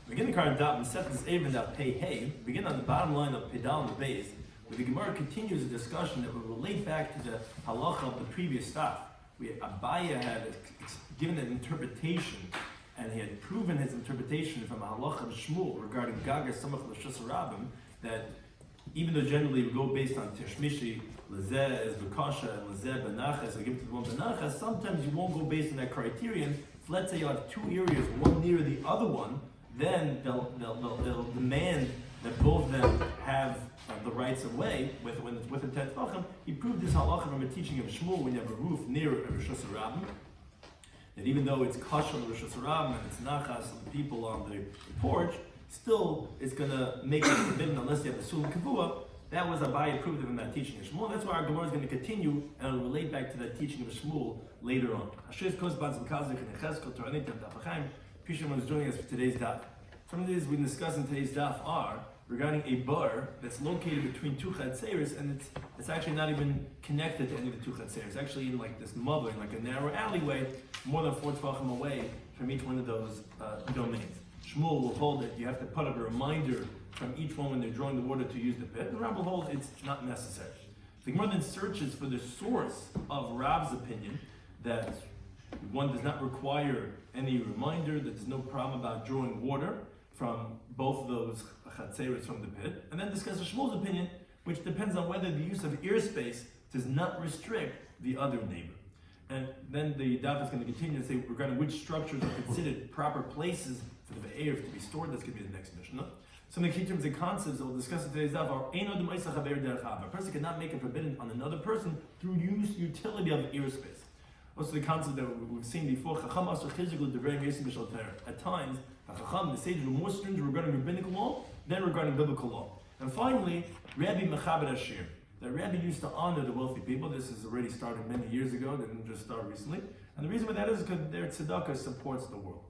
Begin the current daf and set this Eruvin Daf pei hey. Begin on the bottom line of pedal and the base, where the Gemara continues a discussion that will relate back to the halacha of the previous daf. Abaya had given an interpretation, and he had proven his interpretation from a halacha of Shmuel regarding Gaga Samach l'Shus Rabim, that even though generally we go based on Tishmishi, Lezeh is Bekasha, and Lezeh Benachas, or give to the one Benachas, sometimes you won't go based on that criterion. If let's say you have two areas, one near the other one, then they'll demand that both of them have the rights of way when it's with a tet vachim. He proved this halacha from a teaching of Shmuel when you have a roof near a Rishus Rabim, that even though it's kasha on the Rishus Rabim and it's nachas on the people on the porch, still it's going to make it forbidden unless you have a sulam kavua. That was Abaye proved it in that teaching of Shmuel. That's why our Gemara is going to continue and it'll relate back to that teaching of Shmuel later on. Pishon is joining us for today's daf. Some of the things we discuss in today's daf are regarding a bar that's located between two chatzeros, and it's actually not even connected to any of the two chatzeros. It's actually in like this mother, in like a narrow alleyway, more than 4 tefachim away from each one of those domains. Shmuel will hold that you have to put up a reminder from each one when they're drawing the water to use the pit. And Rav will hold it's not necessary. The Gemara then searches for the source of Rav's opinion that one does not require any reminder, that there's no problem about drawing water from both of those chatzeros from the pit, and then discuss Shmuel's opinion, which depends on whether the use of ear space does not restrict the other neighbor. And then the daf is going to continue to say regarding which structures are considered proper places for the air to be stored. That's going to be the next Mishnah. Some of the key terms and concepts that we'll discuss in today's daf are a person cannot make it forbidden on another person through utility of ear space. Also the concept that we've seen before, at times, the sages were more stringent regarding rabbinical law than regarding biblical law. And finally, Rabbi Mechaber Ashir. The Rabbi used to honor the wealthy people. This has already started many years ago, they didn't just start recently. And the reason why that is because their tzedakah supports the world.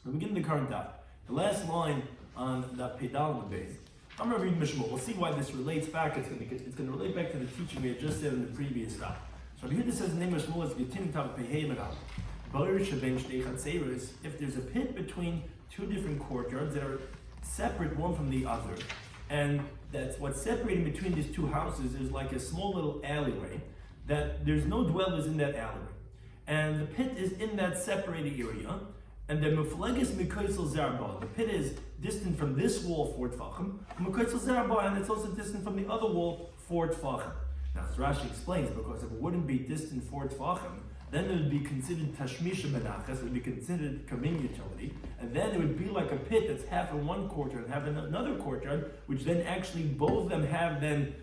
We begin the current daf. The last line on that pedal on the base. I'm going to read Mishmur. We'll see why this relates back. It's going to relate back to the teaching we had just said in the previous daf. So here this says the name of Shmuel is Getin Tav Pehei Meral. If there's a pit between two different courtyards that are separate one from the other, and that's what's separating between these two houses is like a small little alleyway, that there's no dwellers in that alleyway, and the pit is in that separated area, and the mufleges mikoisel zarba, the pit is distant from this wall 4 tefachim, mikoisel zarba, and it's also distant from the other wall 4 tefachim. Now, as Rashi explains, because if it wouldn't be distant 4 tefachim, then it would be considered tashmisha benachas, it would be considered common utility, and then it would be like a pit that's half in one courtyard and half in another courtyard, which then actually both of them have then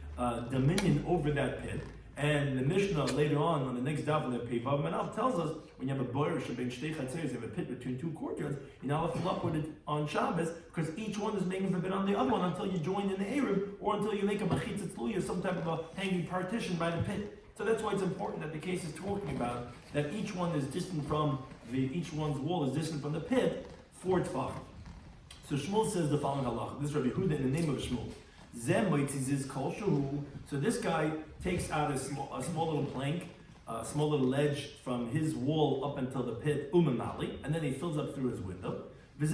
dominion over that pit. And the Mishnah later on the next daf of the Peivav Manal tells us when you have a boyer shabin shtei chatzeros, you have a pit between two courtyards, you're not allowed to fill up with it on Shabbos because each one is making forbid on the other one until you join in the Eruv or until you make a machitza tluya, some type of a hanging partition by the pit. So that's why it's important that the case is talking about that each one is distant from each one's wall is distant from the pit 4 tefachim. So Shmuel says the following halacha. This is Rabbi Huda in the name of Shmuel. So this guy takes out a small little plank, a small little ledge from his wall up until the pit, umamali, and then he fills up through his window. And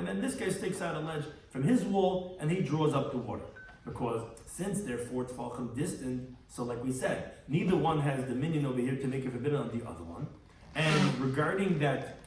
then this guy takes out a ledge from his wall and he draws up the water. Because since they're 4 tefachim distant, so like we said, neither one has dominion over here to make it forbidden on the other one. And regarding that,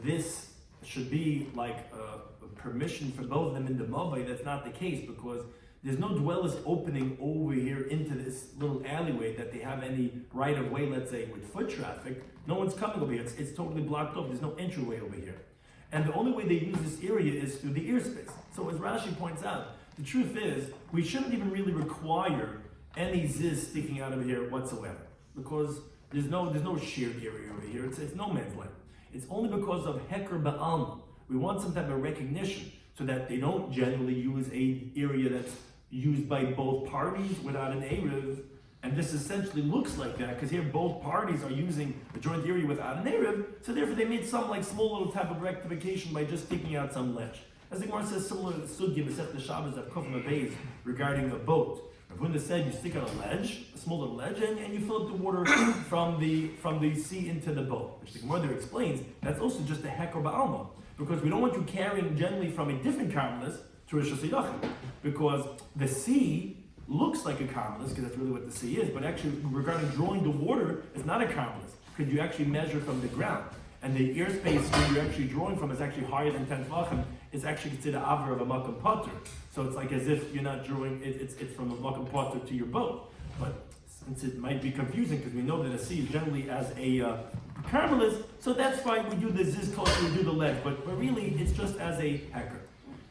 this should be like a permission for both of them in the Mavai, that's not the case because there's no dwellers opening over here into this little alleyway that they have any right of way, let's say, with foot traffic. No one's coming over here, it's totally blocked off, there's no entryway over here. And the only way they use this area is through the ear space. So as Rashi points out, the truth is, we shouldn't even really require any ziz sticking out of here whatsoever, because there's no shared area over here. It's no man's land. It's only because of heker ba'alma. We want some type of recognition so that they don't generally use a area that's used by both parties without an eruv. And this essentially looks like that because here both parties are using the joint area without an eruv. So therefore they made some like small little type of rectification by just taking out some ledge. As the Gemara says, similar to the Sugya Masech the Shabbos of Kufim Abayz regarding a boat. Rav Huna said you stick out a ledge, a small little ledge, and you fill up the water from the sea into the boat. Which the Gemara there explains, that's also just a heker ba'alma. because we don't want you carrying generally from a different karmelis to a shasayachim, because the sea looks like a karmelis, because that's really what the sea is, but actually regarding drawing the water, it's not a karmelis, because you actually measure from the ground. And the airspace where you're actually drawing from is actually higher than 10 tvachim. It's actually considered aver of a makam potter. So it's like as if you're not drawing, it's from a makam potter to your boat. But since it might be confusing, because we know that a sea is generally as a karmelis, so that's why we do the zizkos, we do the ledge. But really, it's just as a hecker.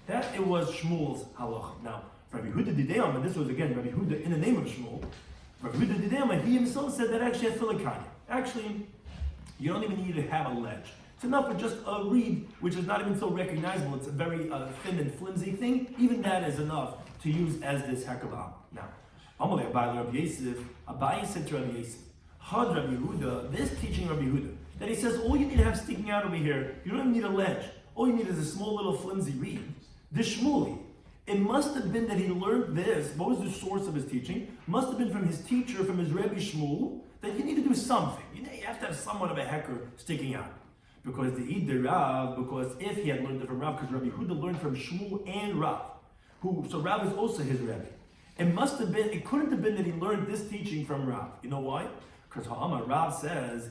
That it was Shmuel's halach. Now, Rabbi Huda Dideyama, and this was again Rabbi Huda in the name of Shmuel, Rabbi Huda Dideyama, he himself said that actually has filikanya. Actually, you don't even need to have a ledge. It's enough with just a reed, which is not even so recognizable. It's a very thin and flimsy thing. Even that is enough to use as this hekabah. Now, Amalei Abai Rabbi Yosef, Abai said to Rabbi Yosef, Had Rabbi Huda, this teaching Rabbi Huda, that he says all you need to have sticking out over here, you don't even need a ledge. All you need is a small little flimsy reed. This Shmuli, it must have been that he learned this. What was the source of his teaching? Must have been from his teacher, from his Rebbe Shmuel, that you need to do something. You have to have somewhat of a hecker sticking out. Because because if he had learned it from Rav, because Rabbi Huda learned from Shmuel and Rav, so Rav is also his Rebbe. It couldn't have been that he learned this teaching from Rav. You know why? Because Rav says,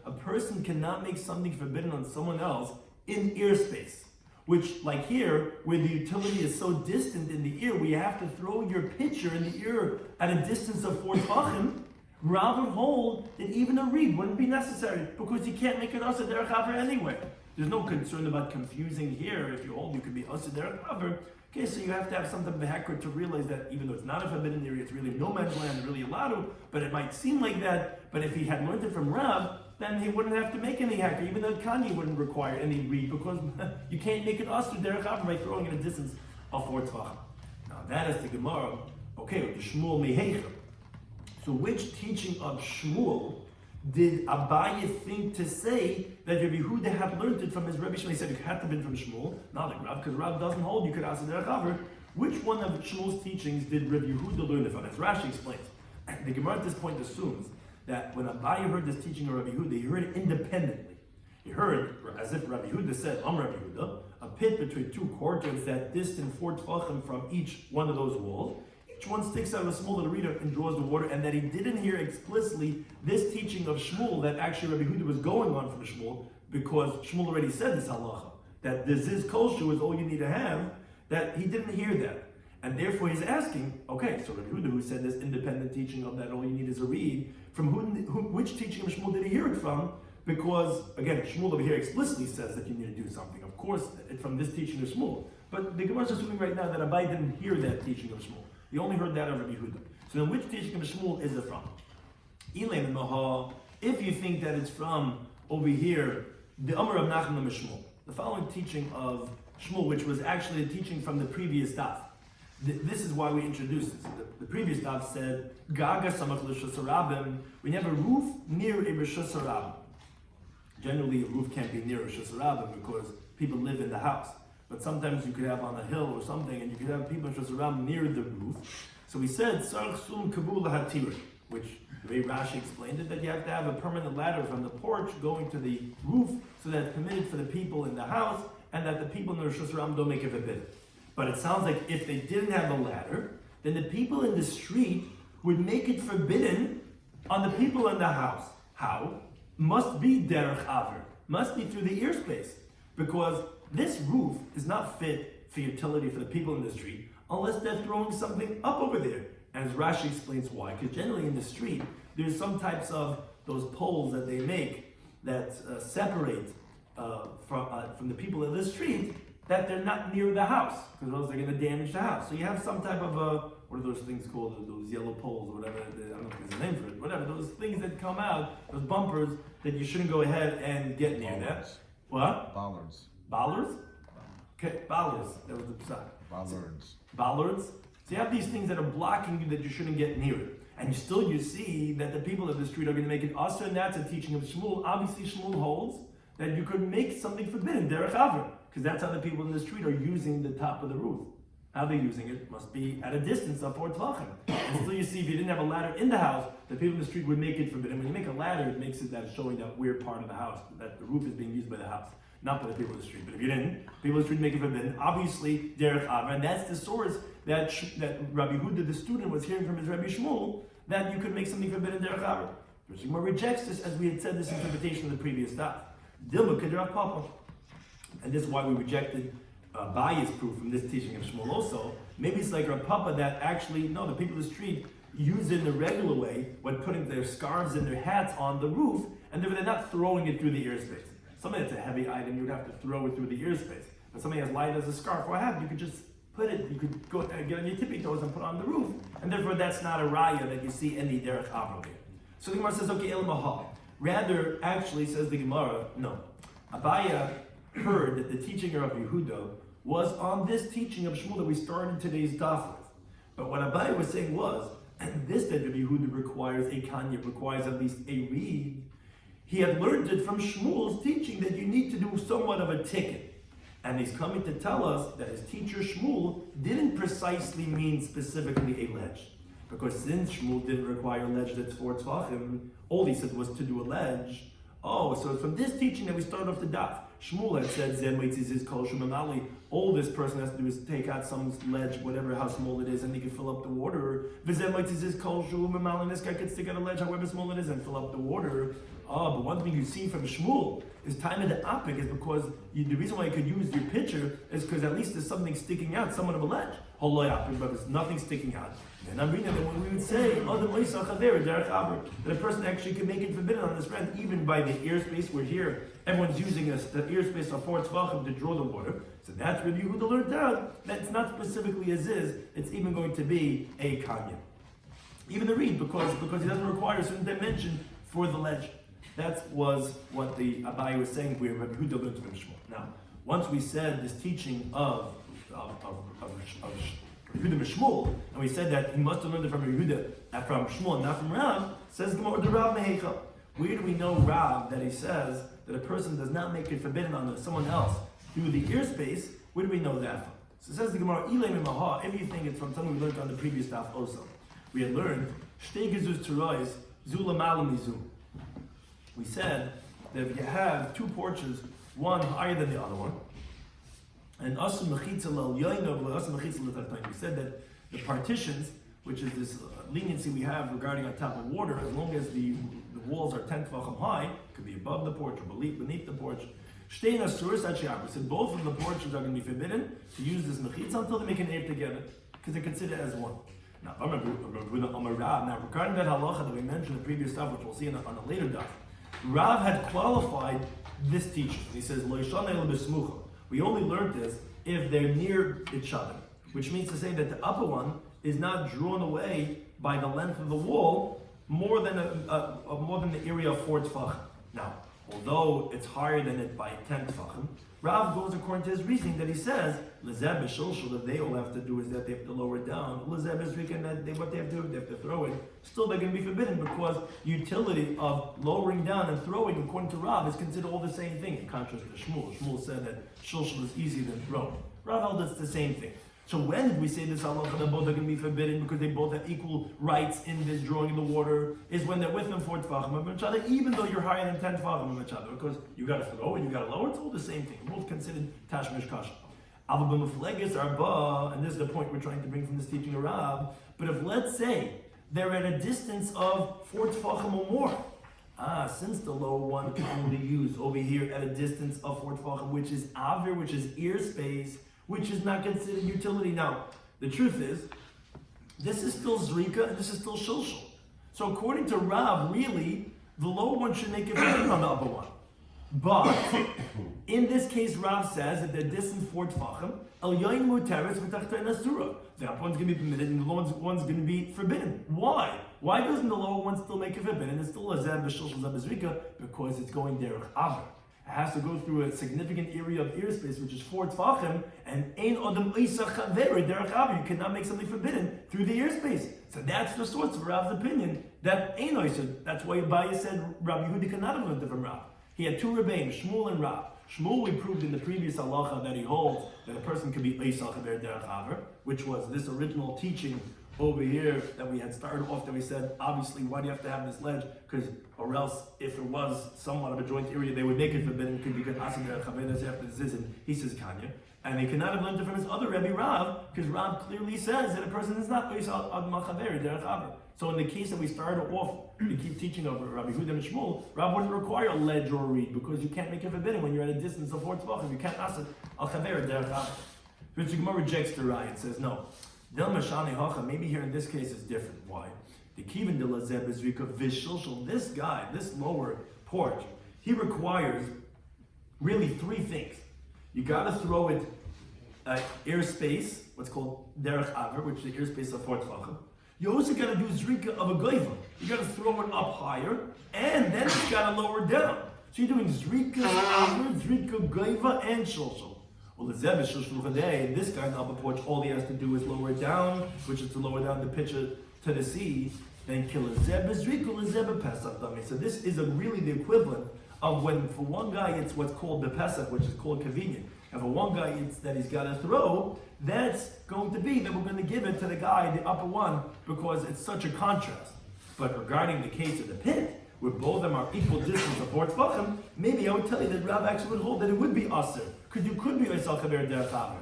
a person cannot make something forbidden on someone else in airspace. Which, like here, where the utility is so distant in the ear, where you have to throw your pitcher in the ear at a distance of 4 tvachim, Rav would hold that even a reed wouldn't be necessary, because you can't make it asa derech haver anyway. There's no concern about confusing here. If you hold, you could be asa derech haver. Okay, so you have to have something of a hecker to realize that even though it's not a forbidden area, it's really no man's land, really allowed to, but it might seem like that. But if he had learned it from Rav, then he wouldn't have to make any hacker. Even though Kanye wouldn't require any reed, because you can't make it asa derech haver by throwing it a distance of 4 tvachim. Now that is the Gemara. Okay, the Shmuel meheicha. So which teaching of Shmuel did Abaye think to say that Rabbi Huda had learned it from his Rabbi Shloimy? He said it had to have been from Shmuel, not like Rav, because Rav doesn't hold you could ask derech haver. Which one of Shmuel's teachings did Rabbi Huda learn it from? As Rashi explains, the Gemara at this point assumes that when Abaye heard this teaching of Rabbi Huda, he heard it independently. He heard, as if Rabbi Huda said, Rabbi Huda, a pit between 2 courtyards that distant 4 tvachim from each one of those walls. Each one sticks out a small little reed and draws the water, and that he didn't hear explicitly this teaching of Shmuel that actually Rabbi Huda was going on from Shmuel, because Shmuel already said this halacha, that this is kosher is all you need to have, that he didn't hear that. And therefore he's asking, okay, so Rabbi Huda, who said this independent teaching of that all you need is a reed, from which teaching of Shmuel did he hear it from? Because, again, Shmuel over here explicitly says that you need to do something. Of course, it's from this teaching of Shmuel. But the Gemara is assuming right now that Abai didn't hear that teaching of Shmuel. He only heard that of Rabbi Huda. So then which teaching of Shmuel is it from? If you think that it's from over here, the Amar of Nachman of Shmuel, the following teaching of Shmuel, which was actually a teaching from the previous daf. This is why we introduced this. The previous daf said, Gaga samach l'shasarabim, when you have a roof near a rishasarabim. Generally, a roof can't be near a rishasarabim because people live in the house. But sometimes you could have on a hill or something, and you could have people just around near the roof. So we said, Sarch Sum Kabul Hatir, which the way Rashi explained it, that you have to have a permanent ladder from the porch going to the roof, so that it's permitted for the people in the house, and that the people in the Rosh Hashanah don't make it forbidden. But it sounds like if they didn't have a ladder, then the people in the street would make it forbidden on the people in the house. How? Must be derech haver, must be through the airspace, because this roof is not fit for utility for the people in the street unless they're throwing something up over there. And as Rashi explains why, because generally in the street, there's some types of those poles that they make that separate from the people in the street, that they're not near the house, because those are going to damage the house. So you have some type of what are those things called, those yellow poles or whatever, I don't know if there's a name for it, whatever, those things that come out, those bumpers, that you shouldn't go ahead and get near that. What? Bollards. Bollards? Okay, bollards. That was the psak. Bollards. Bollards. So you have these things that are blocking you that you shouldn't get near it. And still you see that the people of the street are going to make it asa, and that's a teaching of Shmuel. Obviously Shmuel holds that you could make something forbidden, derech haver, because that's how the people in the street are using the top of the roof. How they're using it must be at a distance of 4 tvachim. And still you see, if you didn't have a ladder in the house, the people in the street would make it forbidden. When you make a ladder, it makes it that showing that we're part of the house, that the roof is being used by the house, not by the people in the street. But if you didn't, people in the street make it forbidden. Obviously, derech avra, and that's the source that Rabbi Huda, the student, was hearing from his Rabbi Shmuel, that you could make something forbidden derech avra. Rabbi Shmuel rejects this, as we had said this interpretation in the previous daf. Dilma kederach papa. And this is why we rejected Abaye's proof from this teaching of Shmuel also. Maybe it's like Rav Papa that actually, no, the people of the street use it in the regular way when putting their scarves and their hats on the roof, and they're not throwing it through the ear space. Something that's a heavy item, you would have to throw it through the ear space. But something as light as a scarf or a hat, you could just put it, you could go get on your tippy toes and put it on the roof, and therefore that's not a raya that you see any derech avra there. So the Gemara says, okay, el mahal. Rather, actually, says the Gemara, no. Abaya heard that the teaching of Rabbi Yehuda was on this teaching of Shmuel that we started today's daf with. But what Abaye was saying was, and this that Rabbi Yehuda requires a kanya, requires at least a reed. He had learned it from Shmuel's teaching that you need to do somewhat of a ticket. And he's coming to tell us that his teacher Shmuel didn't precisely mean specifically a ledge. Because since Shmuel didn't require a ledge that's 4 tvachim, all he said was to do a ledge. Oh, so it's from this teaching that we start off the daf. Shmuel had said, Zem his kol shumamali. All this person has to do is take out some ledge, whatever how small it is, and he can fill up the water. V'zem his kol shumamali. And this guy could stick out a ledge, however small it is, and fill up the water. Oh, but one thing you see from Shmuel is time of the apik is because the reason why you could use your pitcher is because at least there's something sticking out, somewhat of a ledge. But there's nothing sticking out. And I'm reading that when we would say, that a person actually can make it forbidden on this rent, even by the ear space. We're here, everyone's using the ear space of 4 tvachim to draw the water. So that's really who to learn out. That's not specifically as is, it's even going to be a kanya. Even the reed, because he doesn't require a certain dimension for the ledge. That was what the Abaye was saying where Rabbi Yehuda learned from Shmuel. Now, once we said this teaching of Yehuda Shmuel, and we said that he must have learned it from Yehuda, from Shmuel, not from Rav, says Gemara the Rav Mehecha. Where do we know Rav that he says that a person does not make it forbidden on someone else through the ear space? Where do we know that from? So it says the Gemara, Ilay Mimaha, everything is from something we learned on the previous daf also. We had learned, Shtei Gezuz Terois, Zula Malam Mizum. We said that if you have 2 porches, one higher than the other one, and we said that the partitions, which is this leniency we have regarding on top of water, as long as the walls are 10 tvachim high, could be above the porch or beneath the porch. We said both of the porches are going to be forbidden to use this mechitza until they make an ape together, because they're considered as one. Now, regarding that halacha that we mentioned in the previous stuff, which we'll see on a later daf, Rav had qualified this teaching. He says, we only learned this if they're near each other, which means to say that the upper one is not drawn away by the length of the wall more than the area of 4 tvachim. Now, although it's higher than it by 10 tvachim, Rav goes according to his reasoning that he says, Lezeb is shulshul, that they all have to do is that they have to lower it down. Lezeb is weekend, that what they have to do, they have to throw it. Still, they're going to be forbidden because utility of lowering down and throwing, according to Rav, is considered all the same thing, in contrast to Shmuel. Shmuel said that shulshul is easier than throwing. Rav held it's the same thing. So when did we say this halacha that both are going to be forbidden because they both have equal rights in this drawing in the water? Is when they're within 4 tvachim of each other, even though you're higher than 10 tvachim of each other, because you got to throw and you got to lower. It's all the same thing. Both considered tashmish kasha. And this is the point we're trying to bring from this teaching of Rav. But if let's say they're at a distance of 4 tvachim or more, since the lower one can only use over here at a distance of 4 tvachim, which is avir, which is ear space, which is not considered utility. Now, the truth is, this is still zrika and this is still shulshul. So according to Rav, really, the lower one should make it forbidden on the upper one. But in this case, Rav says that the distance 4 tvachim, el yoin muteres v'tachtoin asura. The upper one's going to be permitted and the lower one's going to be forbidden. Why? Why doesn't the lower one still make it forbidden? It's still a zeb b'shulshul zeb b'zrika because it's going derech avir. It has to go through a significant area of ear space, which is 4 tvachim, and ein odem oisa chaver derech avir. You cannot make something forbidden through the ear space. So that's the source of Rav's opinion that ein oisa. That's why Abaye said Rabbi Yehuda cannot have learned it from Rav. He had 2 Rebbeim, Shmuel and Rav. Shmuel, we proved in the previous halacha that he holds that a person can be Eisal Chaver Derech Aver, which was this original teaching over here that we had started off that we said, obviously, why do you have to have this ledge? Because, or else, if it was somewhat of a joint area, they would make it forbidden, could be good Asa Derech Chaver, that's after this, and he says Kanya. And he cannot have learned it from his other Rebbe Rav, because Rav clearly says that a person is not Eisal Chaver Derech Aver. So in the case that we started off, we keep teaching over Rabbi Yehuda and Shmuel, Rav wouldn't require a ledge or a reed because you can't make it forbidden when you're at a distance of 4 tzvachim. You can't ask it al chaver derech aver. Which the Gemara rejects the raya and says no. Del mashani hacha. Maybe here in this case is different. Why? The kivin de lazeb is rika vishulshul. This guy, this lower porch, he requires really 3 things. You got to throw it airspace, what's called derech aver, which is the airspace of 4 tzvachim. You also got to do zrika of a goiva. You got to throw it up higher, and then it's got to lower down. So you're doing zrika, aver, zrika, goiva, and shulshul. Well, the zeb is shulshul today. This guy in the upper porch, all he has to do is lower it down, which is to lower down the pitcher to the sea. Then kill a zeb, zrika, a zeb, pesach dummy. So this is really the equivalent of when for one guy it's what's called the pesach, which is called convenient. And for one guy it's that he's got to throw, that's going to be that we're going to give it to the guy, the upper one, because it's such a contrast. But regarding the case of the pit, where both of them are equal distance of 4 tzvachim, maybe I would tell you that Rav actually would hold that it would be aser, because you could be Eisal Chaver Derech Aver.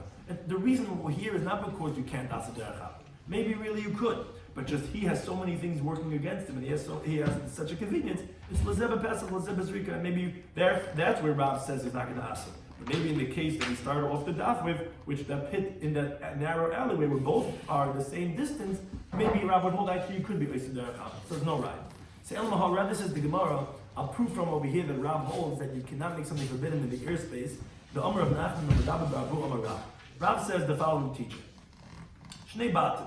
The reason we're here is not because you can't aser Derech Aver. Maybe really you could, but just he has so many things working against him, and he has such a convenience. It's Lazeba Pesach, Lazeba Zrika, and maybe that's where Rav says he's not going to aser. But maybe in the case that we started off the daf with, which that pit in that narrow alleyway where both are the same distance, maybe Rav would hold actually you could be Eisal Derech Aver. So there's no right. Say El Mahal, Rav, this is the Gemara. I'll prove from over here that Rav holds that you cannot make something forbidden in the airspace. The Amr of Nachman of Rabbi Babu Amar Rav. Rav says the following teaching: Shnei Batim,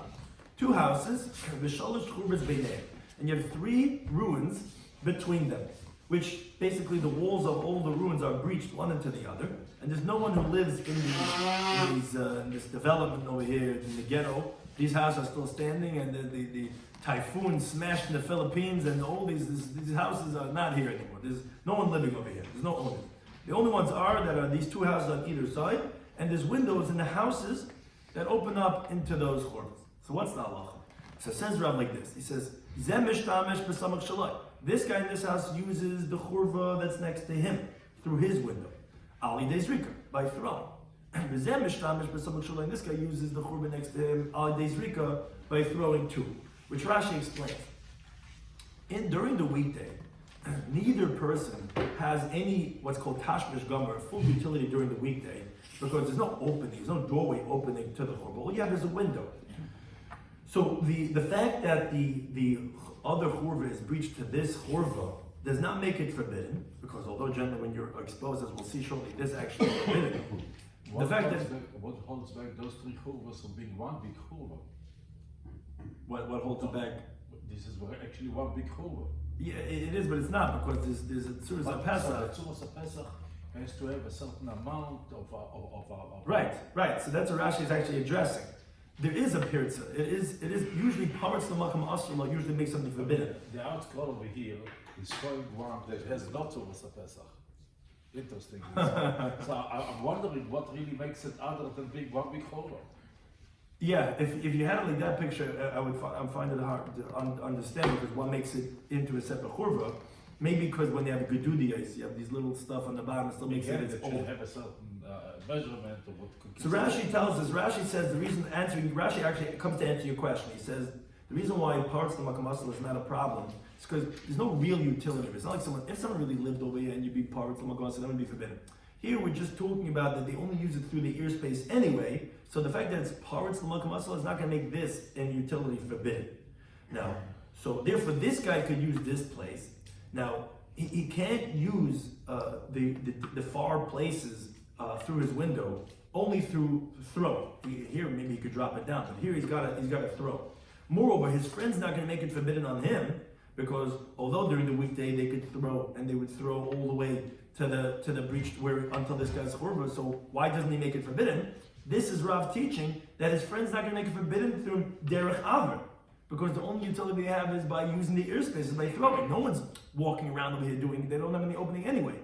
2 houses, v'shalosh churvas beinei, and you have 3 ruins between them, which basically the walls of all the ruins are breached one into the other, and there's no one who lives in this development over here in the ghetto. These houses are still standing, and the typhoon smashed in the Philippines, and all these houses are not here anymore. There's no one living over here. There's no owners. The only ones that are these 2 houses on either side, and there's windows in the houses that open up into those churvas. So what's the halacha? So it says Rav like this. He says, Zeh mishtamish b'samach shalai. This guy in this house uses the churva that's next to him through his window. Ali Dezrika, by throwing. This guy uses the churba next to him, Ali Dezrika, by throwing too. Which Rashi explains. During the weekday, neither person has any what's called tashmish gomer, full utility during the weekday, because there's no opening, there's no doorway opening to the churba. All you have is a window. So the fact that the other churva is breached to this churva does not make it forbidden, because although generally when you're exposed, as we'll see shortly, this actually is forbidden. What holds back those 3 churvas from being one big churva? What holds it back? This is actually one big churva. Yeah, it is, but it's not, because there's a tzuras Pesach. The tzuras Pesach has to have a certain amount of Right. So that's what Rashi is actually addressing. There is a pirza. It is usually parts of the makam asr usually make something forbidden. The article over here is showing one that has not tzuras Pesach. Interesting. So I'm wondering what really makes it other than being one big churva. Yeah, if you had it like that picture, I find it hard to understand, because what makes it into a separate churva, maybe because when they have a gedudiyos, you have these little stuff on the bottom, it still makes it its own. Have a certain measurement of what could. So Rashi tells us. Rashi says the reason Rashi actually comes to answer your question. He says the reason why parts of the makam asr is not a problem is because there's no real utility. It's not like if someone really lived over here and you'd be parts of the makam asr, that would be forbidden. Here we're just talking about that they only use it through the airspace anyway, so the fact that it's parts of the makam asr is not going to make this in utility forbidden. Now, so therefore this guy could use this place. Now, he can't use the far places through his window, only through throw. Here maybe he could drop it down, but here he's got to throw. Moreover, his friend's not going to make it forbidden on him, because although during the weekday they could throw, and they would throw all the way to the breach until this guy's churva, so why doesn't he make it forbidden? This is Rav teaching that his friend's not going to make it forbidden through derech aver, because the only utility they have is by using the airspace, is by throwing. No one's walking around over here they don't have any opening anyway.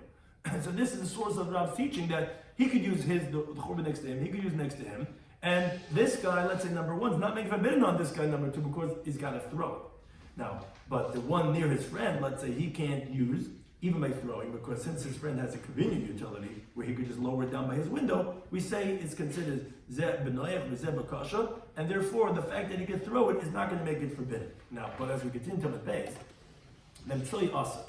So this is the source of Rav's teaching that he could use the churba next to him, he could use next to him, and this guy, let's say number one, is not making forbidden on this guy number two because he's got to throw it. Now, but the one near his friend, let's say he can't use, even by throwing, because since his friend has a convenient utility where he could just lower it down by his window, we say it's considered zeh b'noyach v'zeh b'kasha, and therefore the fact that he can throw it is not going to make it forbidden. Now, but as we continue to the base, then tzli asa.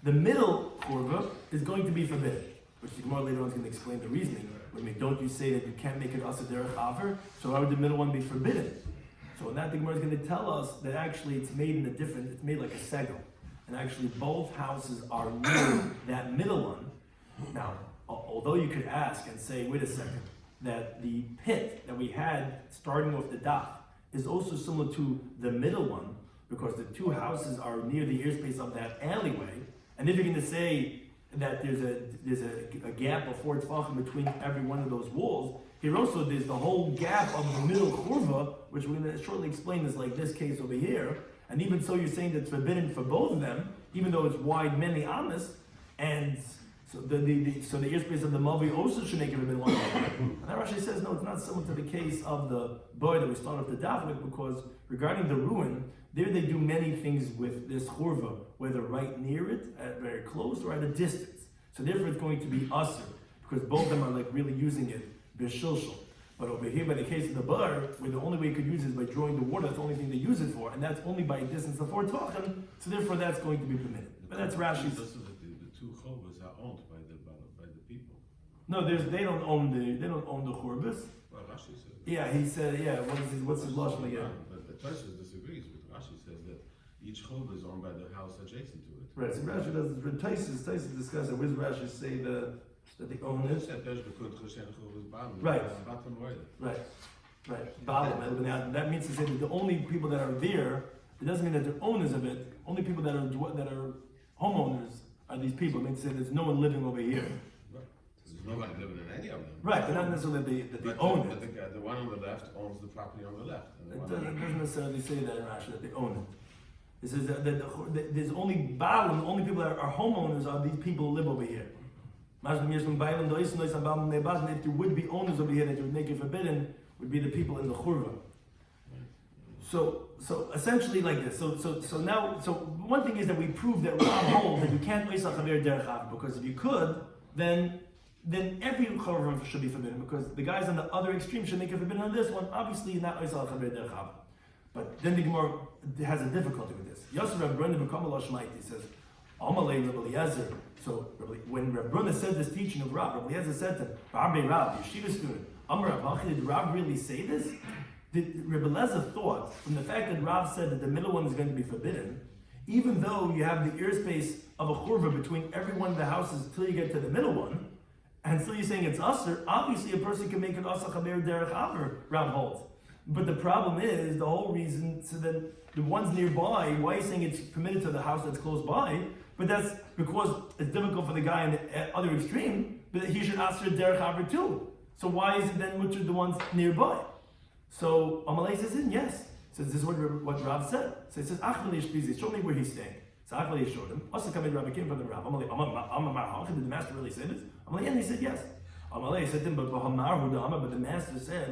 The middle churva is going to be forbidden, which the Gemara later on is going to explain the reasoning. I mean, don't you say that you can't make it asa derech aver? So why would the middle one be forbidden? So in that, the Gemara is going to tell us that actually it's made it's made like a segel. And actually both houses are near that middle one. Now, although you could ask and say, wait a second, that the pit that we had starting off the daf is also similar to the middle one, because the two houses are near the airspace of that alleyway. And if you're going to say that there's a gap of 4 tefachim between every one of those walls, here also there's the whole gap of the middle churva, which we're going to shortly explain is like this case over here. And even so, you're saying that it's forbidden for both of them, even though it's wide many amas, and so the airspace of the Mavi also should make it forbidden one. And that Rashi says no, it's not similar to the case of the boy that we started off the daf with, because regarding the ruin, there they do many things with this churva, whether right near it, very close, or at a distance. So therefore, it's going to be usher, because both of them are like really using it b'shilshul. But over here, by the case of the bar, where the only way you could use it is by drawing the water, that's the only thing they use it for, and that's only by a distance of 4 tefachim, so therefore that's going to be permitted. But that's Rashi's. The two churvas are owned by the people. No, they don't own the churvas. Well, Rashi says. Yeah, he said. Yeah, what's his lashon again? But the Tosfos disagrees with Rashi. Says that each churva is owned by the house adjacent to it. Right. So Rashi doesn't. Taisus discuss it. Where does Rashi say that they own it? Right. Right. Balam. That means to say that the only people that are there, it doesn't mean that they're owners of it. Only people that are homeowners are these people. It means to say there's no one living over here. Right. There's nobody living in any of them. Right, but not necessarily that they own it. But the one on the left owns the property on the left. It doesn't necessarily say that in Rashi that they own it. It says that there's only Balam, the only people that are homeowners are these people who live over here. If there would be owners over here that would make it forbidden, would be the people in the churva. So essentially like this. So one thing is that we prove that Rav holds that you can't oisach haver derech haver, because if you could, then every churva should be forbidden, because the guys on the other extreme should make it forbidden on this one. Obviously, not oisach haver derech haver. But then the Gemara has a difficulty with this. Yosef Rav Brunner b'kamal Shmaiti says, Amalei Rabbi Eliezer. So when Rav Brunner said this teaching of Rav, Rabbi Eliezer said to him, Rabbi Rav, yeshiva student, Amar Rav, did Rav really say this? Did Rabbi Eliezer thought, from the fact that Rav said that the middle one is going to be forbidden, even though you have the airspace of a churva between every one of the houses till you get to the middle one, and still you're saying it's usher, obviously a person can make it asach haber derech haver, Rav holds. But the problem is, the whole reason, so that the ones nearby, why are you saying it's permitted to the house that's close by? But that's because it's difficult for the guy in the other extreme, but he should ask for derech haver too. So why is it then mutter the ones nearby? So Amalei says, yes. So this is what Rav said. So he says, show me where he's staying. So Amalei showed him. Also coming Rabbi came from the Rav. Amalei, did the master really say this? Amalei, and he said yes. Amalei said to him, but the master said,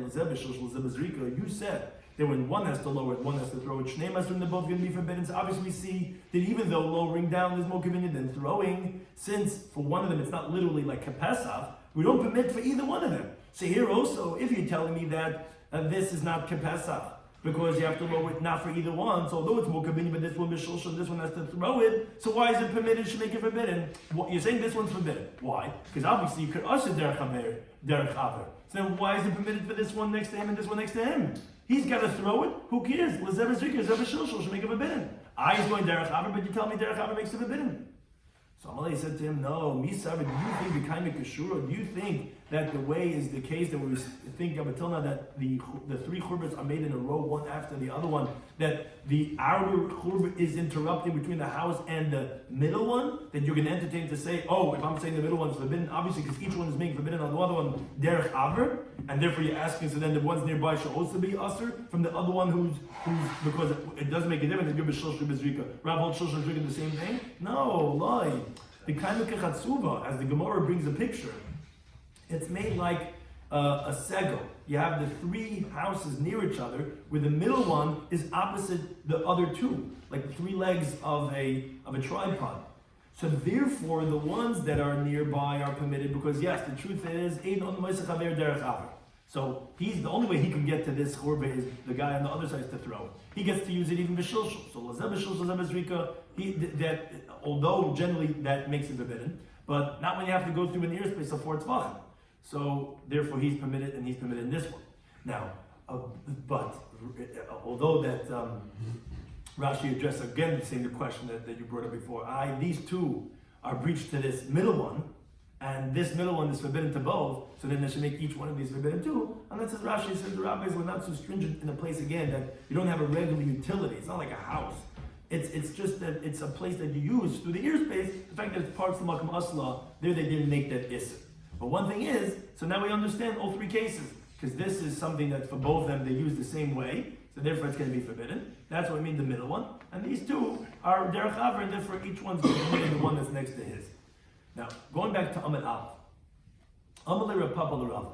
you said that when one has to lower it, one has to throw it. Shnei Masrim, they're both going to be forbidden. So obviously we see that even though lowering down is more convenient than throwing, since for one of them it's not literally like Kepesach, we don't permit for either one of them. So here also, if you're telling me that this is not Kepesach, because you have to lower it not for either one, so although it's more convenient, but this one is shulshul, this one has to throw it, so why is it permitted, should make it forbidden? You're saying this one's forbidden. Why? Because obviously you could usher derech haver. So then why is it permitted for this one next to him and this one next to him? He's got to throw it, who cares? L'zev zrika, zev shulshul should make it forbidden. He's going derech haver, but you tell me derech haver makes it forbidden. So Amalei said to him, no, Misar, do you think the kind of kashura, do you think that the way is the case that we think up until now that the three churbas are made in a row, one after the other one, that the outer churba is interrupting between the house and the middle one, that you're going to entertain to say, oh, if I'm saying the middle one's forbidden, obviously because each one is making forbidden on the other one, derech haver, and therefore you're asking, so then the ones nearby should also be usher from the other one who's because it doesn't make a difference that you're b'shul shul b'zrika. Rav holds shul shul b'zrika the same thing? No, lie. The kind of kechatsuva, as the Gemara brings a picture, it's made like a segel. You have the three houses near each other, where the middle one is opposite the other two, like the three legs of a tripod. So therefore, the ones that are nearby are permitted because yes, the truth is, so he's the only way he can get to this churba is the guy on the other side to throw it. He gets to use it even b'shilshul. So that although generally that makes it forbidden, but not when you have to go through an ear space of 4 tzvachim. So therefore he's permitted, and he's permitted in this one. Now, but although that Rashi addressed again the same question that you brought up before, these two are breached to this middle one, and this middle one is forbidden to both, so then they should make each one of these forbidden too. And that's as Rashi says, the rabbis were not so stringent in a place again that you don't have a regular utility. It's not like a house. It's just that it's a place that you use through the ear space. The fact that it's parts of Makam Asla, there they didn't make that issur. But one thing is, so now we understand all three cases, because this is something that for both of them they use the same way, so therefore it's going to be forbidden. That's what we mean the middle one. And these two are derech aver, and therefore each one's going to be the one that's next to his. Now, going back to Amid Aleph. Amalei Rav Papa l'Rav.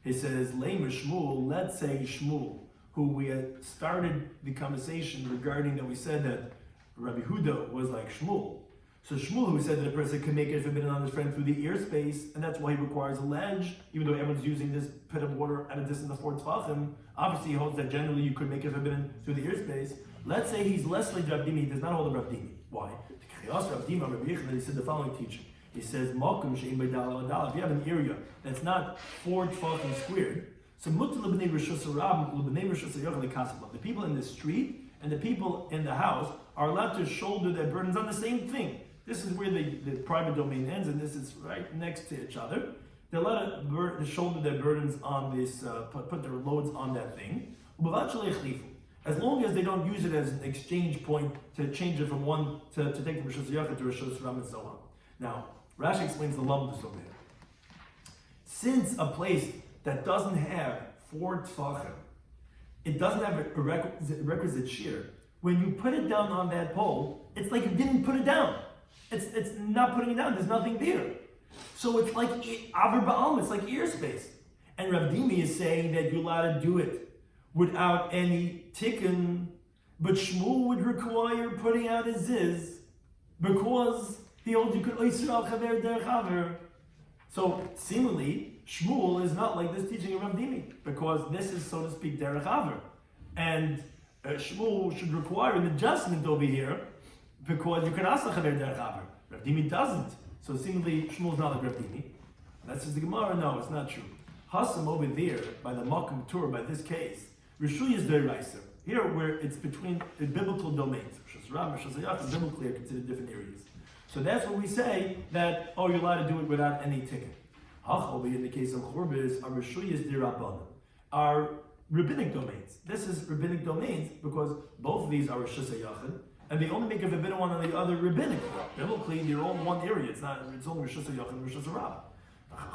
He says, Leimer Shmuel, let's say Shmuel, who we had started the conversation regarding that we said that Rabbi Huda was like Shmuel. So Shmuel, who said that a person can make it forbidden on his friend through the ear space, and that's why he requires a ledge, even though everyone's using this pit of water at a distance of 4 tzvachim, obviously he holds that generally you could make it forbidden through the ear space. Let's say he's less like Rav Dimi, he does not hold a Rav Dimi. Why? He said the following teaching. He says, if you have an area that's not 4 tzvachim squared, so the people in the street and the people in the house are allowed to shoulder their burdens on the same thing. This is where the private domain ends, and this is right next to each other. They're allowed to shoulder their burdens on this, put their loads on that thing. As long as they don't use it as an exchange point to change it from one to take from Rishus Yachid to Rishus Ram and so on. Now, Rashi explains the lumdus over here. Since a place that doesn't have 4 tzvachim, it doesn't have a requisite shiur. When you put it down on that pole, it's like you didn't put it down. It's not putting it down. There's nothing there. So it's like aver ba'alm. It's like ear space. And Rav Dimi is saying that you're allowed to do it without any tikkun, but Shmuel would require putting out his ziz because he holds you could oiser al chaver derech aver. So seemingly Shmuel is not like this teaching of Rav Dimi because this is, so to speak, derech aver, and Shmuel should require an adjustment over here because you can ask chaver derech aver. Rav Dimi doesn't. So seemingly Shmuel's not like Rav Dimi. That says the Gemara. No, it's not true. Hasam over there by the Makam Tur, by this case, Rishuy is deraisa. Here where it's between the biblical domains. Rishus Ram, Rishus Yachid, biblically are considered different areas. So that's what we say that, oh, you're allowed to do it without any ticket. Hachol, in the case of Churbis, our Rishuy is derabbanan. Our rabbinic domains. This is rabbinic domains because both of these are Rishus Yachid, and they only make a forbidden one on the other rabbinic. Biblically, they're all one area. It's only Rishus Yachid and Rishus Ram.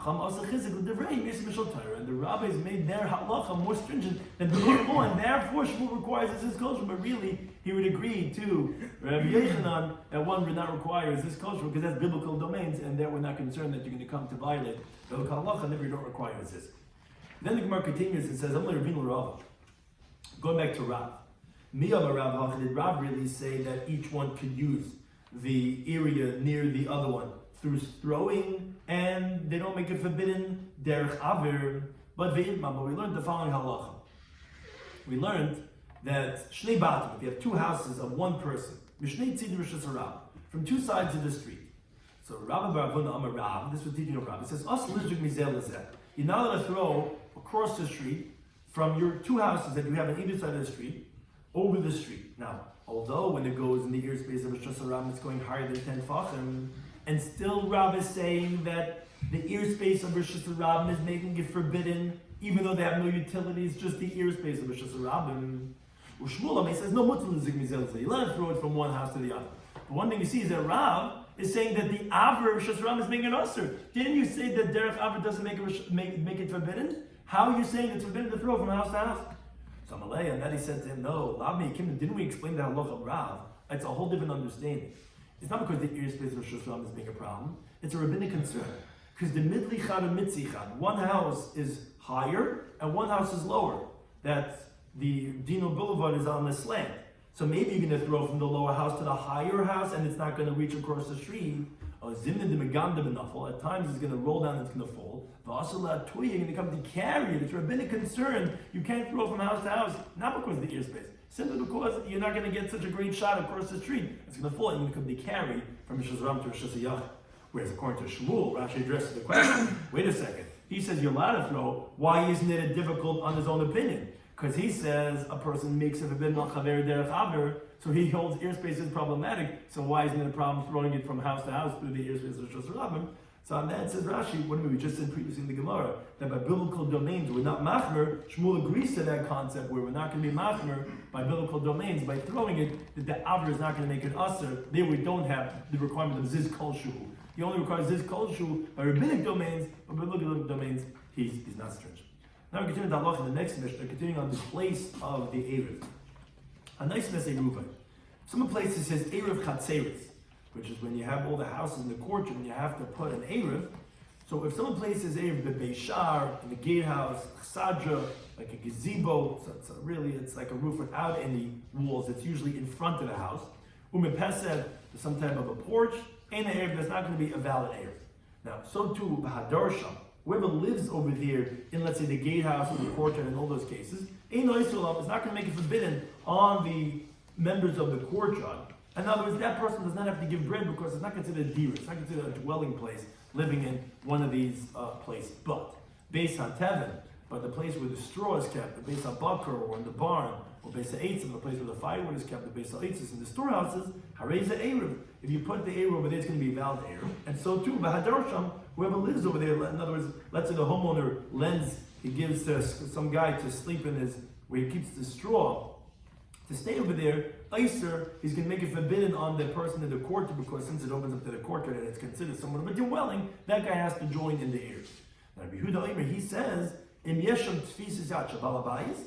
And the rabbis made their halacha more stringent than the law, and therefore Shmuel requires this kosher. But really, he would agree to Rabbi Yochanan that one would not require this kosher because that's biblical domains, and there we're not concerned that you're going to come to violate biblical halacha, and therefore you don't require this. Then the Gemara continues and says, going back to Rav. Did Rav really say that each one could use the area near the other one through throwing, and they don't make it forbidden derech aver? But we learned the following halacha. We learned that shnei batim, if you have 2 houses of one person, mishnei tzid rishus harav, from 2 sides of the street. So Rabbi Baravuna Amar Rav, this was teaching of Rav. It says, "As lizuk mizel lezeh." You're not allowed to throw across the street from your 2 houses that you have on either side of the street over the street. Now, although when it goes in the ear space of rishus harav, it's going higher than 10 tefachim. And still Rav is saying that the ear space of Rishus Harabim is making it forbidden, even though they have no utilities, just the ear space of Rishus Harabim. Shmuel says, no, you let it throw it from one house to the other. But one thing you see is that Rav is saying that the Aver of Rishus Harabim is making it usher. Didn't you say that Derech Aver doesn't make it forbidden? How are you saying it's forbidden to throw from house to house? So Amalei, and then he said to him, no, didn't we explain the halacha of Rav? It's a whole different understanding. it's not because the airspace of Rosh Hashanah is being a problem. It's a rabbinic concern. Because the midli chad and mitzi chad, one house is higher and one house is lower. That the Dino Boulevard is on the slant. So maybe you're going to throw from the lower house to the higher house and it's not going to reach across the street. At times it's going to roll down and it's going to fall. You're going to come to carry it. It's a rabbinic concern. You can't throw from house to house, not because of the airspace. Simply because you're not going to get such a great shot across the street. It's going to fall. You're going to come to carry from Rosh Hashanah to Rosh Hashanah. Whereas according to Shmuel, Rashi addresses the question, wait a second. He says you're allowed to throw. Why isn't it difficult on his own opinion? Because he says a person makes a forbidden al chaver derech aver, so he holds airspace is problematic. So why isn't it a problem throwing it from house to house through the airspace of Rosh Hashanah? So on that says Rashi, what we just said previously in the Gemara, that by biblical domains we're not machmer. Shmuel agrees to that concept where we're not going to be machmer by biblical domains by throwing it. That the aver is not going to make it usher. There we don't have the requirement of ziz kol shu. He only requires ziz kol shu by rabbinic domains, but by biblical domains he's not stringent. Now we continue the halacha in the next Mishnah, continuing on the place of the Eruv. A nice mess Eruvin. Some places says Eruv Chatzeres, which is when you have all the houses in the courtyard and you have to put an Eruv. So if someone places Eruv the Beishar, in the gatehouse, Chsadra, like a gazebo, so it's like a roof without any walls, it's usually in front of the house. Umepesed, some type of a porch, and an Eruv that's not going to be a valid Eruv. Now, so too, Bahadarsham. Whoever lives over there in, let's say, the gatehouse or the courtyard in all those cases, is not going to make it forbidden on the members of the courtyard. In other words, that person does not have to give bread because it's not considered a dira, it's not considered a dwelling place, living in one of these places. But, based on Tevin, but the place where the straw is kept, the based on Bakar or in the barn, or based on Eitzim, the place where the firewood is kept, the based on Eitzim, in the storehouses, Hareza Eruv. If you put the Eruv over there, it's going to be a valid Eruv. And so too, Bahadarsham, whoever lives over there, in other words, let's say the homeowner he gives to some guy to sleep in where he keeps the straw, to stay over there, Iser, he's going to make it forbidden on the person in the courtyard because since it opens up to the courtyard and it's considered somewhat of a dwelling, that guy has to join in the Eruv. Now, Rabbi Yehuda Omer, he says, Im yeshem tfisis yad shabbal habayis,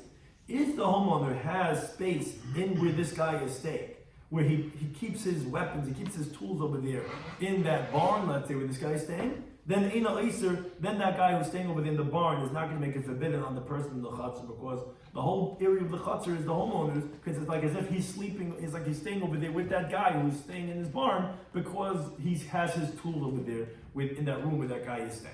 if the homeowner has space in where this guy is staying, where he keeps his weapons, he keeps his tools over there in that barn, let's say, where this guy is staying, then then that guy who's staying over there in the barn is not going to make it forbidden on the person in the chutzner because the whole area of the chutzner is the homeowners, because it's like as if he's sleeping, it's like he's staying over there with that guy who's staying in his barn because he has his tools over there in that room where that guy is staying.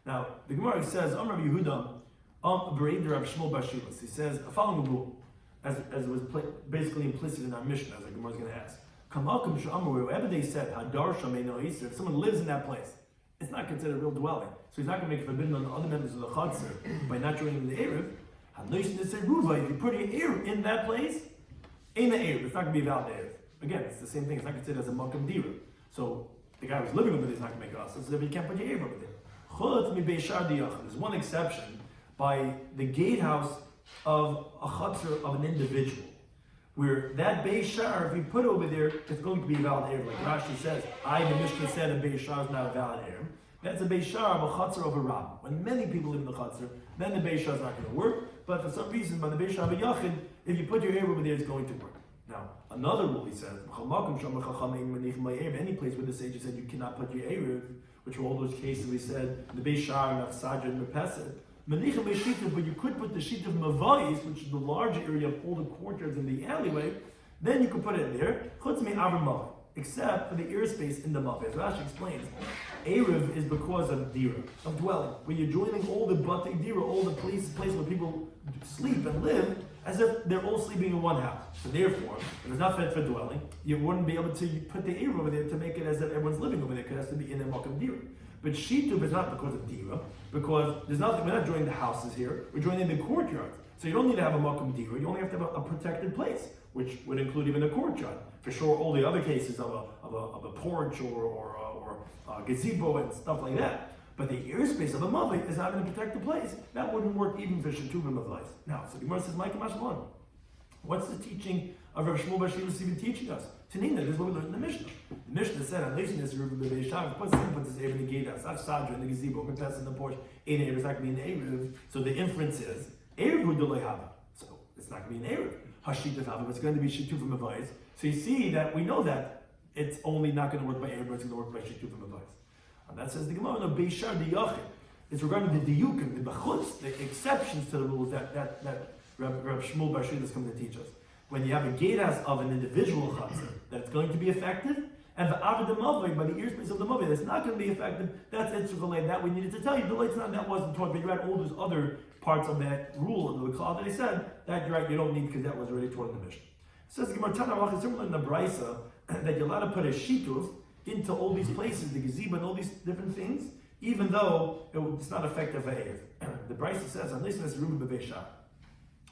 Now, the Gemara says, Rabbi Yehuda, Rabbi Shmuel Bashilas. He says a following rule, as was basically implicit in our Mishnah, as the Gemara is going to ask. Wherever they said if someone lives in that place, it's not considered a real dwelling, so he's not going to make it forbidden on the other members of the chutzner by not joining the Eruv. If you put an Eruv in that place, ain't an Eruv. It's not going to be a valid Eruv. Again, it's the same thing. It's not considered as a makam dira. So the guy who's living over there is not going to make it us. So you can't put your Eruv over there. There's one exception by the gatehouse of a chutzner of an individual, where that Beis Shar, if you put over there, it's going to be a valid Eruv. Like Rashi says, the Mishnah said a Beis Shar is not a valid Eruv. That's a Beis Shar of a chutzner of a rabbin. When many people live in the chutzner, then the Beis Shar is not going to work. But for some reason, by the Beis Shar of a yachid, if you put your Eruv over there, it's going to work. Now, another rule he says, any place where the sages said you cannot put your Eruv, which were all those cases we said, the Beis Shar, Nafsadra, and Mepesed, but you could put the sheet of Mavais, which is the larger area of all the courtyards in the alleyway, then you could put it there, except for the airspace in the Mavai. As Rashi explains, Eruv is because of dira, of dwelling. When you're joining all the batei dira, all the places where people sleep and live, as if they're all sleeping in one house. So therefore, if it's not fit for dwelling, you wouldn't be able to put the Eruv over there to make it as if everyone's living over there, because it has to be in a makam dira. But shitub is not because of dira, because there's nothing. We're not joining the houses here. We're joining the courtyard. So you don't need to have a makam dira. You only have to have a protected place, which would include even a courtyard. For sure, all the other cases of a porch or a gazebo and stuff like that. But the airspace of a mavli is not going to protect the place. That wouldn't work even for shitubim of life. Now, so the Gemara says, Micah Mashmalon. What's the teaching of Rabbi Shmuel Bashilas even teaching us? Tanina, this is what we learned in the Mishnah. The Mishnah said, at least in this Eruvin Daf, put this Eruv in the gatehouse, not Sadra in the gazebo, Mepes in the porch, Ein Eruv is not going to be an Eruv. So the inference is, Eruv Hudolei Hava. So it's not going to be an Eruv. Hashit of Hava, but it's going to be Shituf from Avayis. So you see that we know that it's only not going to work by Erev, but it's going to work by Shituf and Mavais. And that says the Gemara, no, Beishar the Yachid. It's regarding the Diyukim, the Bechutz, the exceptions to the rules that Rab Shmuel Bar Shila is coming to teach us. When you have a Gedas of an individual Chatzah that's going to be effective, and the Avad Mavai, by the earspace of the Mavai, that's not going to be effective, that's Itzrach that we needed to tell you. The light's not, that wasn't taught, but you had all those other parts of that rule of the Klal that he said, that you're right, you don't need because that was already taught in the Mishnah. It says the Gemara Tanarach is similar in the Braisa, that you're allowed to put a Shituf into all these places, the gazebo and all these different things, even though it's not effective for Erev. The Braisa says, unless it's Eruvin Daf.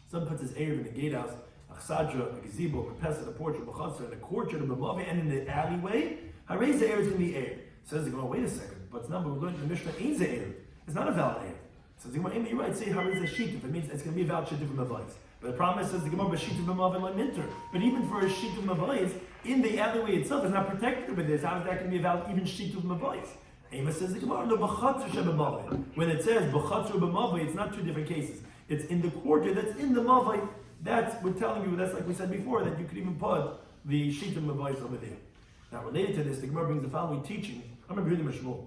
Some puts his Erev in the gatehouse, a chsadra, a gazebo, a pesach, a porch, a b'chatzar, and a courtyard, a b'mavi, and in the alleyway, harei ze'er is going to be Erev. Says the Gemara, wait a second, but it's not, we learned in the Mishnah, ain't ze'er. It's not a valid Erev. Says the Gemara, you're right, say harei ze'shituf, it means it's going to be a valid shituf mavayis. But the problem is, says the Gemara, b'shituf b'mavi l'minter. But even for a shituf mavayis, in the alleyway itself, it's not protected with this. How is that going to be a valid even shituf mavayis? Amos says the Gemara, no b'chatzar sheb'mavi. When it says b'chatzar b'mavi, it's not two different cases. It's in the courtyard that's in the mavi. That's, we're telling you, that's like we said before, that you could even put the sheet of mavais over there. Now, related to this, the Gemara brings the following teaching. I remember reading Mishmol.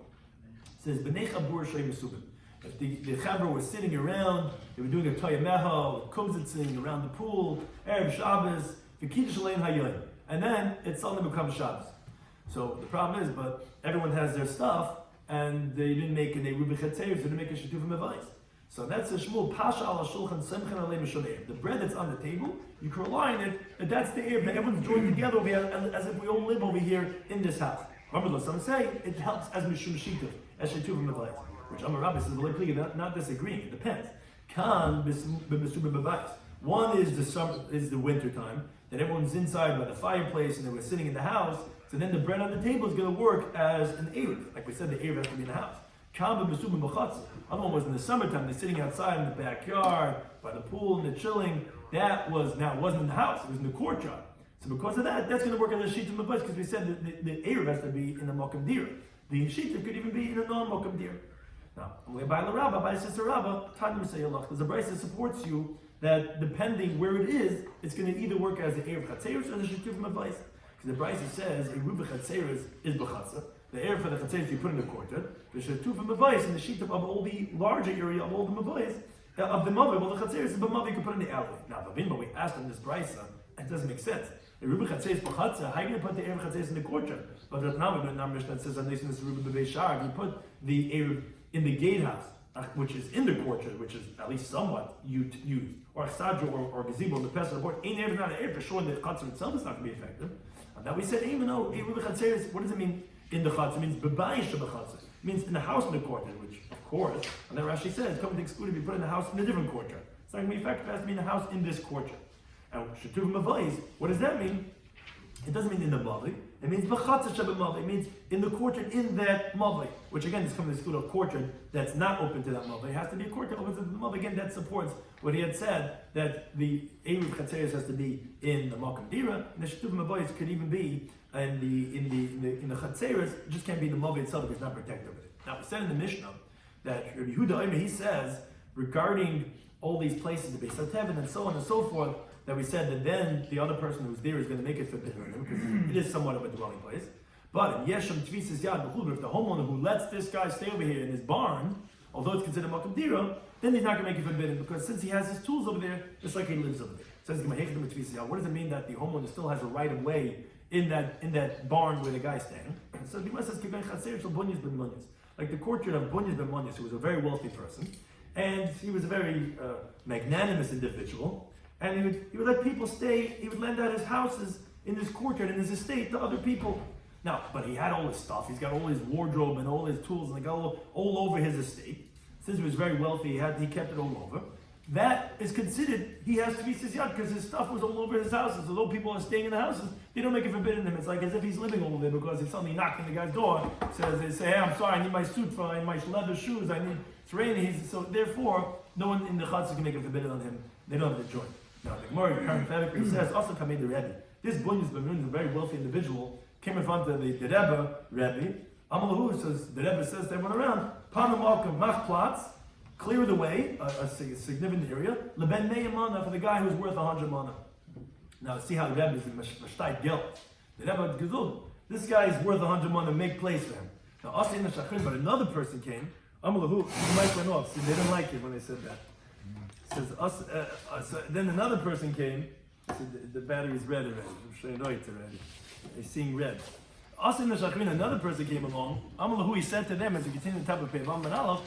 It says, B'nei Chabur Shrei Mesubin. If the Chabur was sitting around, they were doing a Toya Meha, kumzitzing around the pool, Erev Shabbos, V'kiddush Alein Hayoyim. And then it suddenly becomes Shabbos. So the problem is, but everyone has their stuff, and they didn't make an Eruvin Daf, they didn't make a Shituf Mavais. So that's the Shmuel, Pasha ala Shulchan Semchen alei Mishoneir. The bread that's on the table, you can rely on it, and that's the air, that everyone's joined together over here, as if we all live over here in this house. Remember, let someone say, it helps as Mishum Shituf, as Shituf Mavais. Which I'm a rabbi, says, not disagreeing, it depends. Kan b'Mishum Mavais. One is the summer, is the winter time, that everyone's inside by the fireplace, and they were sitting in the house, so then the bread on the table is going to work as an Erev. Like we said, the Erev has to be in the house. Other one was in the summertime, they're sitting outside in the backyard, by the pool, and they're chilling. That was, now it wasn't in the house, it was in the courtyard. So because of that, that's going to work as a sheet of mabais, because we said the Erev has to be in a Mokum Dira. The sheet could even be in a non-Mokum Dira. Now, by the Rabbah, by Sister Rabbah, Tanim say Allah, because the Braisa supports you that depending where it is, it's going to either work as the Erev Chatzeris or the sheet of mabais. Because the Braisa says, Eruv Chatzeris is B'chatzah. The air for the chatzeris you put in the courtyard. The shatu from mavais and the sheet of all the larger area of all the mavais of the mavi, all the chatzeris, the mavi you can put in the alleyway. Now, but we asked him this brisa, it doesn't make sense. The ruben chatzeris b'chatzah, how are you going to put the air chatzeris in the courtyard? But now we know in Mishnah that says unless this ruben b'beishar, you put the air in the gatehouse, which is in the courtyard, which is at least somewhat used, or chsadra or gazebo on the pesach of the board. Ain't air not an air for sure. The chatzah itself is not going to be effective. And now we said even though ruben chatzeris, what does it mean? In the chatzah means bebayish b'chatzah. It means in the house in the courtyard, which of course, and then Rashi says, coming to exclude if you put in the house in a different courtyard. It's not going to be effective, it has to be in the house in this courtyard. And shatuv mavais, what does that mean? It doesn't mean in the mavi. It means b'chatzah sheb'mavi. It means in the courtyard in that mavi. Which again is coming to exclude a courtyard that's not open to that mavi. It has to be a courtyard open to the mavi. Again, that supports what he had said that the Erev Chatzeris has to be in the Mokum Dira, and the shatuv mavais could even be in the Chatzeris, it just can't be the Mavi itself because it's not protected with it. Now, we said in the Mishnah that Rabbi Yehuda, he says, regarding all these places, the Beis HaTevin and so on and so forth, that we said that then the other person who's there is going to make it forbidden because it is somewhat of a dwelling place. But Yeshem Tvisas Yad, if the homeowner who lets this guy stay over here in his barn, although it's considered Mokum Dira, then he's not going to make it forbidden because since he has his tools over there, just like he lives over there. Says what does it mean that the homeowner still has a right of way in that barn where the guy's staying? So the Gemara says, like the courtyard of Bunyas ben Monyas, who was a very wealthy person, and he was a very magnanimous individual, and he would let people stay, he would lend out his houses in his courtyard, in his estate, to other people. Now, but he had all his stuff, he's got all his wardrobe and all his tools, and they got all over his estate. Since he was very wealthy, he kept it all over. That is considered, he has to be sisyat because his stuff was all over his houses. Although people are staying in the houses, they don't make it forbidden him. It's like as if he's living over there because if somebody knocked on the guy's door, they say, hey, I'm sorry, I need my suit for my leather shoes, it's raining. So therefore, no one in the chutzah can make it forbidden on him. They don't have to join. Now the Gemara parenthetically says, also Kamei the Rebbe. This Bunyas ben Nun is a very wealthy individual, came in front of the Rebbe, Amalahu says, the Rebbe says to everyone around, Panamalka mach platz, clear the way, a significant area, leben mei mana, for the guy who's worth 100 mana. Now see how the Rebbe is in Mashtayt Gel. The Rebbe Gezul, This guy is worth 100 money, make place for him. Now, us in the Shachrin, but another person came, Amalahu, the mic went off, so they didn't like it when they said that. Says us, so then another person came, said the battery's red already, they're seeing red. Us in the Shachrin, another person came along, Amalahu, he said to them, as he continued the top of Pevam Ben Aleph,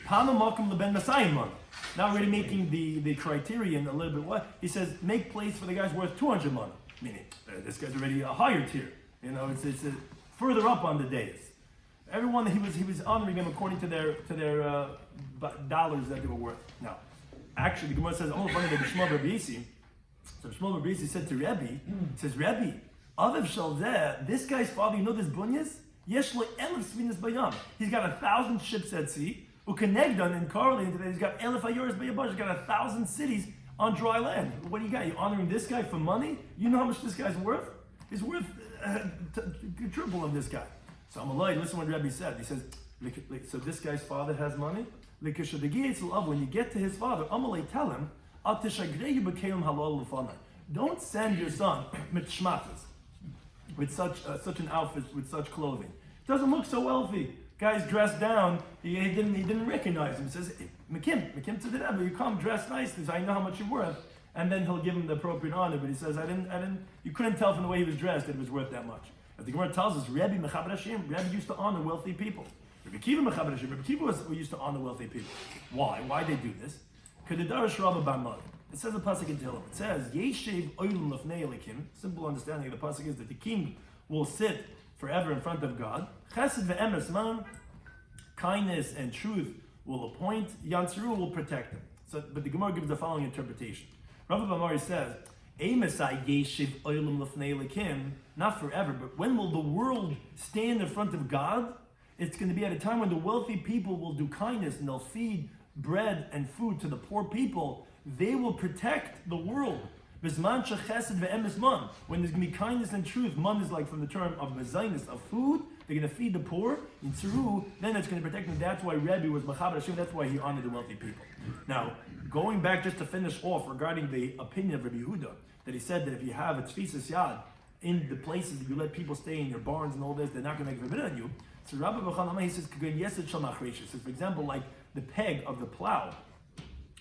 Panu Malkum Leben Masayim. Now already making the criterion a little bit what? He says, make place for the guy's worth 200 money. Meaning, this guy's already a higher tier. You know, it's further up on the dais. Everyone he was honoring them according to their dollars that they were worth. Now, actually, the Gemara says, "Oh, funny that Shmuel Rabbi Yisi." So Shmuel Rabbi Yisi said to Rebbe, says Rebbe, Aviv Shalzeh, this guy's father, you know this bunyas? Yesh lo elef svinas bayam. He's got 1,000 ships at sea. Ukenegdan in Karli today, he's got elef ayoras bayabash. He's got 1,000 cities on dry land. What do you got? You honoring this guy for money? You know how much this guy's worth? He's worth triple of this guy. So Amalai, listen what Rebbe said. He says, so this guy's father has money? When you get to his father, Amalai, tell him, don't send your son with such an outfit, with such clothing. Doesn't look so wealthy. Guy's dressed down. He didn't recognize him. He says, Mekim to the Rebbe, you come dressed nicely, so I know how much you're worth. And then he'll give him the appropriate honor. But he says, you couldn't tell from the way he was dressed that it was worth that much. As the Gemara tells us, Rebbe Mechaber Hashem, Rebbe used to honor wealthy people. Rabbi Kiva Mechaber Hashem, Rabbi Kiva used to honor wealthy people. Why? Why they do this? It says a pasuk in Tehillim. It says, Yeshev Oilum Lefnei Elikim. Simple understanding of the pasuk is that the king will sit forever in front of God. Chesed ve'emes man, kindness and truth will appoint. Yansuru will protect him. So, but the Gemara gives the following interpretation. Rabbi Bamari says, not forever, but when will the world stand in front of God? It's going to be at a time when the wealthy people will do kindness and they'll feed bread and food to the poor people. They will protect the world. When there's going to be kindness and truth, man is like from the term of mezainis, of food, they're going to feed the poor, in Tzeru, then it's going to protect them. That's why Rebbe was Mechaber Hashem, that's why he honored the wealthy people. Now, going back just to finish off regarding the opinion of Rabbi Yehuda, that he said that if you have a tfisas yad in the places that you let people stay in your barns and all this, they're not going to make a forbid on you. So Rabbi Bachanama, he says, so for example, like the peg of the plow,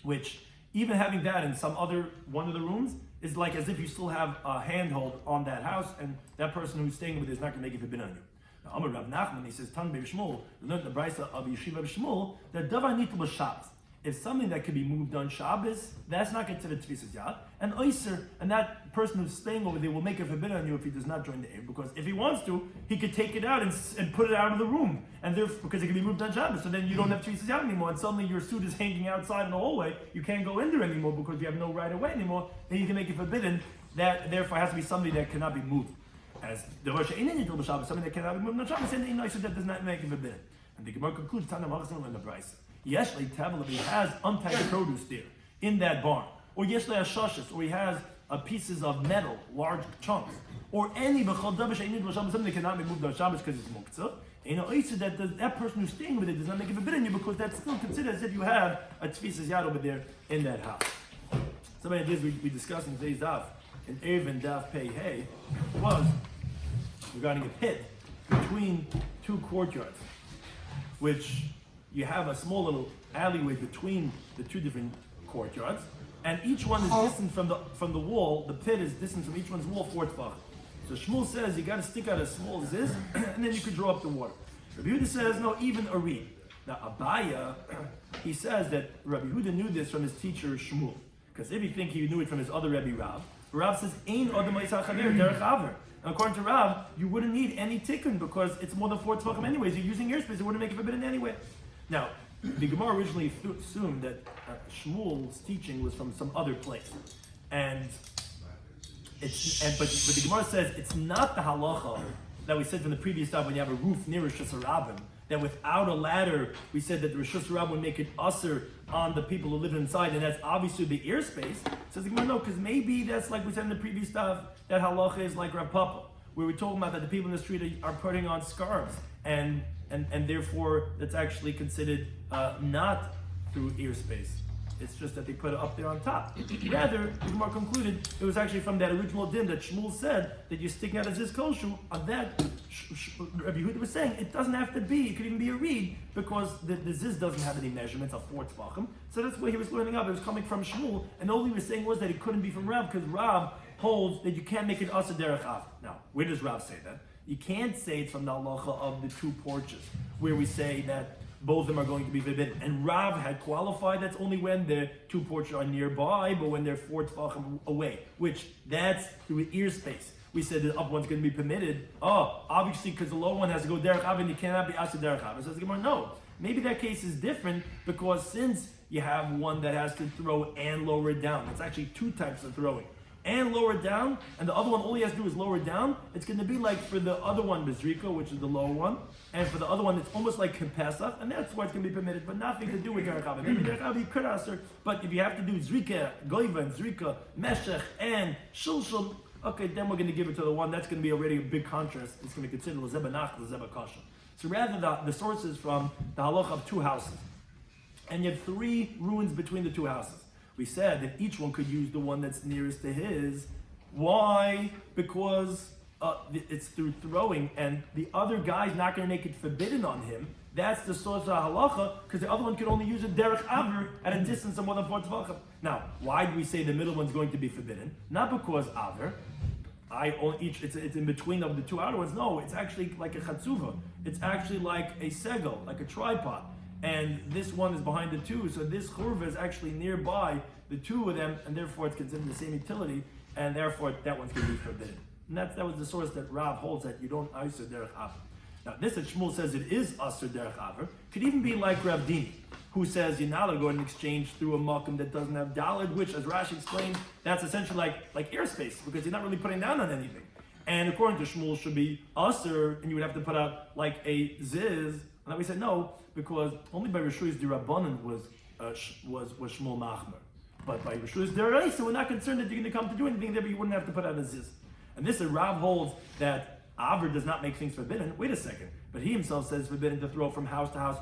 which even having that in some other one of the rooms is like as if you still have a handhold on that house, and that person who's staying with it is not going to make a forbid on you. Now, Amar Rav Nachman, he says, Tan Be'er Shmuel, we learned the brisa of Yeshiva of Shmuel, that davar nitul Shabbos. If something that could be moved on Shabbos, that's not considered tfisas yad. And oiser, and that person who's staying over there will make a forbid on you if he does not join the Eruv, because if he wants to, he could take it out and put it out of the room, and because it can be moved on Shabbos. So then you don't have tfisas yad anymore, and suddenly your suit is hanging outside in the hallway. You can't go in there anymore because you have no right of way anymore. Then you can make it forbidden. That therefore has to be something that cannot be moved. As the Rosh Hashanah Shabbos, something that cannot be moved on Shabbos, and so that does not make it forbidden. And the Gemara concludes, Tana Malachim in the Brisa. Yeshlei Tavel, he has untagged produce there in that barn, or Yeshlei Ashashis, or he has pieces of metal, large chunks, or any b'chol davar she'inid l'Shabbos, something that cannot be moved on Shabbos because it's muktzah. And also that person who's staying with it does not make it forbidden you because that's still considered as if you have a tfisas yad over there in that house. Some of the ideas we discussed in today's Daf, in Eruvin Daf Pei Hey, was regarding a pit between two courtyards, which you have a small little alleyway between the two different courtyards, and each one is distant from the wall. The pit is distant from each one's wall 4 tefachim. So Shmuel says you got to stick out as small as this, and then you could draw up the water. Rabbi Yehuda says no, even a reed. Now Abaya, he says that Rabbi Yehuda knew this from his teacher Shmuel, because if you think he knew it from his other Rebbe Rav says ein adam chaver derech aver. And according to Rav, you wouldn't need any tikkun because it's more than 4 tefachim anyways. You're using airspace; it wouldn't make it forbidden anyway. Now, the Gemara originally assumed that Shmuel's teaching was from some other place, but the Gemara says it's not the halacha that we said from the previous time when you have a roof near Rishus Harabim, that without a ladder we said that the Rishus Harabim would make it usher on the people who live inside, and that's obviously the airspace. Says the Gemara, no, because maybe that's like we said in the previous stuff that halacha is like Rav Papa, where we're talking about that the people in the street are putting on scarves and therefore that's actually considered not through airspace. It's just that they put it up there on top. Rather, the Gemara concluded it was actually from that original din that Shmuel said that you're sticking out a ziz koshu. On that, Rabbi Yehuda was saying it doesn't have to be. It could even be a reed because the ziz doesn't have any measurements of 4 tefachim. So that's where he was learning up. It was coming from Shmuel, and all he was saying was that it couldn't be from Rav because Rav holds that you can't make it asa derech av. Now, where does Rav say that? You can't say it's from the halacha of the 2 porches, where we say that both of them are going to be forbidden. And Rav had qualified that's only when the 2 porches are nearby, but when they're 4 tefachim away, which that's through ear space. We said the up one's going to be permitted. Oh, obviously, because the low one has to go derech av and you cannot be asa derech av. It says no. Maybe that case is different because since you have one that has to throw and lower it down, it's actually 2 types of throwing. And lower it down, and the other one all he has to do is lower it down. It's going to be like for the other one, Bezrika, which is the lower one, and for the other one, it's almost like Kempesach, and that's why it's going to be permitted, but nothing to do with Derech Av. Maybe Derech Av you could answer, but if you have to do Zrika, Goiva, and Zrika, Meshech, and Shulshul, okay, then we're going to give it to the one that's going to be already a big contrast. It's going to be considered Lezeba Nach, Lezeba Kasha. So rather, the source is from the halacha of 2 houses, and you have 3 ruins between the 2 houses. We said that each one could use the one that's nearest to his. Why? Because it's through throwing, and the other guy's not going to make it forbidden on him. That's the source of halacha, because the other one could only use a derech aver at a distance of more than 4 tefachim. Now, why do we say the middle one's going to be forbidden? Not because aver. It's in between of the 2 outer ones. No, it's actually like a chatzuva. It's actually like a segel, like a tripod. And this one is behind the 2, so this churva is actually nearby the 2 of them, and therefore it's considered the same utility, and therefore that one's going to be forbidden. And that was the source that Rav holds that you don't aser derech aver. Now this that Shmuel says it is aser derech aver could even be like Rav Dini, who says you're not allowed to go and exchange through a makom that doesn't have dalid, which, as Rashi explained, that's essentially like airspace because you're not really putting down on anything. And according to Shmuel, should be aser, and you would have to put out like a ziz. And then we said no, because only by Rishu's Dirabanan was Shmuel Machmer. But by Rishu's Diraisa, we're not concerned that you're going to come to do anything there, but you wouldn't have to put out a ziz. And this, Rav holds that Aver does not make things forbidden. Wait a second. But he himself says forbidden to throw from house to house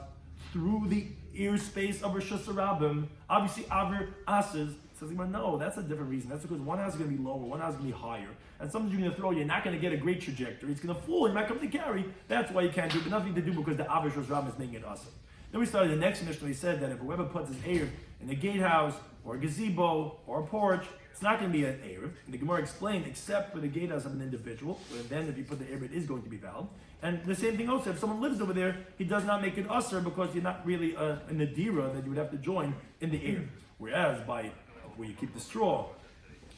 through the ear space of Rishus Rabim. Obviously, Aver Asers says, no, that's a different reason. That's because one house is going to be lower, one house is going to be higher. And something you're going to throw, you're not going to get a great trajectory. It's going to fall, you might come to carry. That's why you can't do it, but nothing to do because the Aver Rishus Rabim is making it Asr. Then we started the next Mishnah. We said that if whoever puts his Erev in a gatehouse, or a gazebo, or a porch, it's not going to be an Erev. And the Gemara explained, except for the gatehouse of an individual, where then if you put the Erev, it is going to be valid. And the same thing also, if someone lives over there, he does not make it Asr because you're not really a Nadira that you would have to join in the Erev. Whereas by where you keep the straw,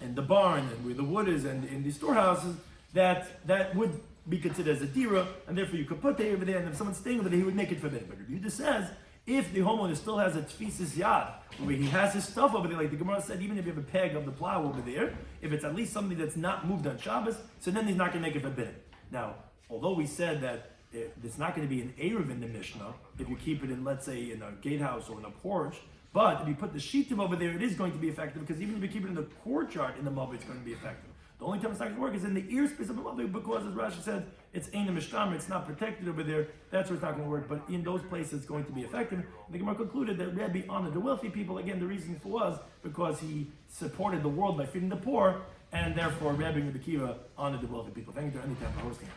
and the barn, and where the wood is, and in the storehouses, that would be considered as a dira, and therefore you could put the over there, and if someone's staying over there, he would make it forbidden. But Rabbi Yehuda says, if the homeowner still has a tfisis yad, where he has his stuff over there, like the Gemara said, even if you have a peg of the plow over there, if it's at least something that's not moved on Shabbos, so then he's not going to make it forbidden. Now, although we said that it's not going to be an Eruv in the Mishnah, if you keep it in, let's say, in a gatehouse or in a porch, but if you put the shittim over there, it is going to be effective, because even if you keep it in the courtyard in the Mabit, it's going to be effective. The only time it's not going to work is in the ear space of the Mabit, because, as Rashi said, it's Ein Mishkamer, it's not protected over there, that's where it's not going to work, but in those places it's going to be effective. And the Gemara concluded that Rabbi honored the wealthy people. Again, the reason for was because he supported the world by feeding the poor, and therefore Rabbi Akiva honored the wealthy people. Thank you to Anytime for hosting.